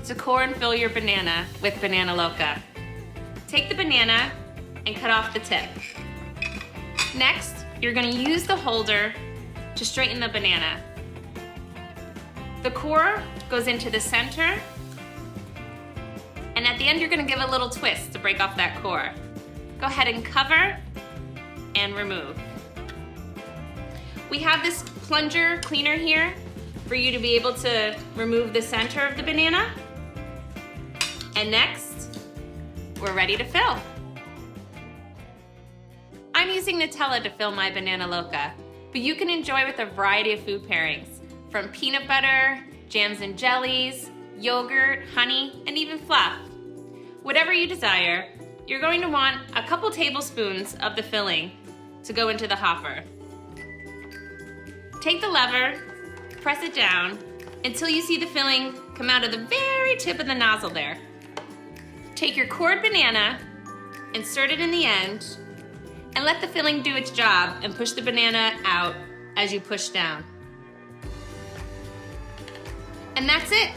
to core and fill your banana with Banana Loca. Take the banana and cut off the tip. Next, you're gonna use the holder to straighten the banana. The core goes into the center, and at the end you're gonna give a little twist to break off that core. Go ahead and cover and remove. We have this plunger cleaner here for you to be able to remove the center of the banana. And next, we're ready to fill. I'm using Nutella to fill my Banana Loca, but you can enjoy with a variety of food pairings, from peanut butter, jams and jellies, yogurt, honey, and even fluff. Whatever you desire, you're going to want a couple tablespoons of the filling to go into the hopper. Take the lever, press it down until you see the filling come out of the very tip of the nozzle there. Take your cored banana, insert it in the end, and let the filling do its job and push the banana out as you push down. And that's it.